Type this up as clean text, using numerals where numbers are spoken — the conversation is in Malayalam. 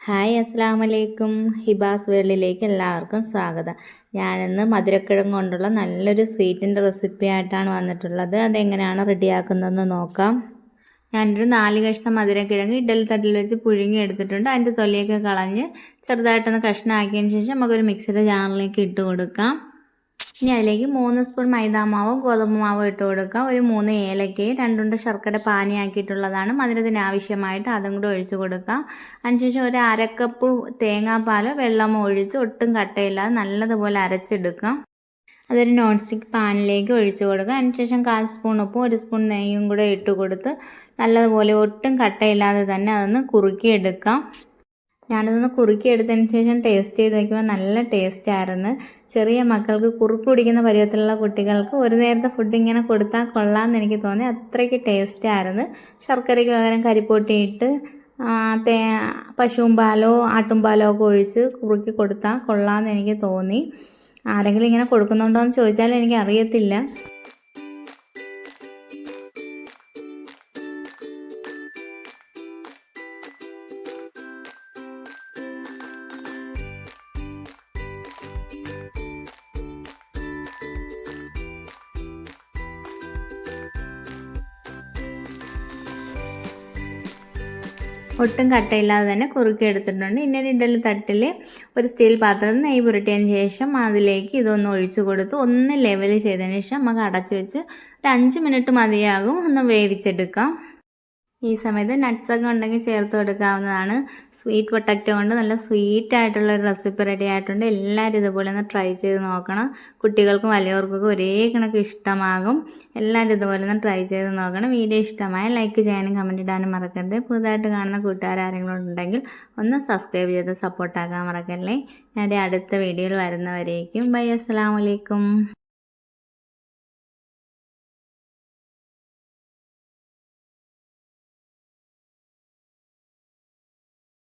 ഹായ് അസ്സാം വലൈക്കും. ഹിബാസ് വേൾഡിലേക്ക് എല്ലാവർക്കും സ്വാഗതം. ഞാനിന്ന് മധുരക്കിഴങ്ങ് കൊണ്ടുള്ള നല്ലൊരു സ്വീറ്റിൻ്റെ റെസിപ്പി ആയിട്ടാണ് വന്നിട്ടുള്ളത്. അതെങ്ങനെയാണ് റെഡിയാക്കുന്നതെന്ന് നോക്കാം. ഞാനൊരു 4 കഷ്ണം മധുരക്കിഴങ്ങ് ഇഡ്ഡലി തട്ടിൽ വെച്ച് പുഴുങ്ങി എടുത്തിട്ടുണ്ട്. അതിൻ്റെ തൊലിയൊക്കെ കളഞ്ഞ് ചെറുതായിട്ടൊന്ന് കഷ്ണമാക്കിയതിന് ശേഷം നമുക്കൊരു മിക്സിയുടെ ജാറിലേക്ക് ഇട്ട് കൊടുക്കാം. ഇനി അതിലേക്ക് 3 സ്പൂൺ മൈദാമാവും ഗോതമ്പ് മാവും ഇട്ട് കൊടുക്കാം. ഒരു 3 ഏലക്കയും 2 ശർക്കര പാനിയാക്കിയിട്ടുള്ളതാണ്. മധുരത്തിന് ആവശ്യമായിട്ട് അതും കൂടെ ഒഴിച്ച് കൊടുക്കാം. അതിനുശേഷം ഒരു അരക്കപ്പ് തേങ്ങാപ്പാലോ വെള്ളമോ ഒഴിച്ച് ഒട്ടും കട്ടയില്ലാതെ നല്ലതുപോലെ അരച്ചെടുക്കാം. അതൊരു നോൺ സ്റ്റിക്ക് പാനിലേക്ക് ഒഴിച്ച് കൊടുക്കുക. അതിനുശേഷം 1/4 സ്പൂൺ ഉപ്പും 1 സ്പൂൺ നെയ്യും കൂടെ ഇട്ട് കൊടുത്ത് നല്ലതുപോലെ ഒട്ടും കട്ടയില്ലാതെ തന്നെ അതൊന്ന് കുറുക്കിയെടുക്കാം. ഞാനതൊന്ന് കുറുക്കിയെടുത്തതിന് ശേഷം ടേസ്റ്റ് ചെയ്ത് നോക്കുമ്പോൾ നല്ല ടേസ്റ്റായിരുന്നു. ചെറിയ മക്കൾക്ക് കുറുക്ക് കുടിക്കുന്ന പരുവത്തിലുള്ള കുട്ടികൾക്ക് ഒരു നേരത്തെ ഫുഡ് ഇങ്ങനെ കൊടുത്താൽ കൊള്ളാമെന്ന് എനിക്ക് തോന്നി. അത്രയ്ക്ക് ടേസ്റ്റായിരുന്നു. ശർക്കരയ്ക്ക് പകരം കരിപ്പൊട്ടിയിട്ട് പശുവും പാലോ ആട്ടും പാലോ ഒക്കെ ഒഴിച്ച് കുറുക്കി കൊടുത്താൽ കൊള്ളാമെന്ന് എനിക്ക് തോന്നി. ആരെങ്കിലും ഇങ്ങനെ കൊടുക്കുന്നുണ്ടോ എന്ന് ചോദിച്ചാൽ എനിക്ക് അറിയത്തില്ല. ഒട്ടും കട്ടയില്ലാതെ തന്നെ കുറുക്കി എടുത്തിട്ടുണ്ട്. ഇനി ഒരു ഇഡ്ഡലി തട്ടിൽ ഒരു സ്റ്റീൽ പാത്രത്തിൽ നെയ്യ് പുരട്ടിയതിന് ശേഷം അതിലേക്ക് ഇതൊന്ന് ഒഴിച്ചു കൊടുത്ത് ഒന്ന് ലെവൽ ചെയ്തതിന് ശേഷം നമുക്ക് അടച്ചു വെച്ച് ഒരു 5 മിനിറ്റ് മതിയാകും ഒന്ന് വേവിച്ചെടുക്കാം. ഈ സമയത്ത് നട്ട്സൊക്കെ ഉണ്ടെങ്കിൽ ചേർത്ത് കൊടുക്കാവുന്നതാണ്. സ്വീറ്റ് പൊട്ടറ്റോ കൊണ്ട് നല്ല സ്വീറ്റ് ആയിട്ടുള്ള ഒരു റെസിപ്പി റെഡി ആയിട്ടുണ്ട്. എല്ലാവരും ഇതുപോലെ ഒന്ന് ട്രൈ ചെയ്ത് നോക്കണം. കുട്ടികൾക്കും വലിയവർക്കൊക്കെ ഒരേ കണക്ക് ഇഷ്ടമാകും. എല്ലാവരും ഇതുപോലെ ഒന്ന് ട്രൈ ചെയ്ത് നോക്കണം. വീഡിയോ ഇഷ്ടമായ ലൈക്ക് ചെയ്യാനും കമൻറ്റ് ഇടാനും മറക്കരുത്. പുതുതായിട്ട് കാണുന്ന കൂട്ടുകാരെങ്കിലും ഉണ്ടെങ്കിൽ ഒന്ന് സബ്സ്ക്രൈബ് ചെയ്ത് സപ്പോർട്ടാക്കാൻ മറക്കല്ലേ. ഞാൻ അടുത്ത വീഡിയോയിൽ വരുന്നവരേക്കും ബൈ. അസ്സലാമു അലൈക്കും.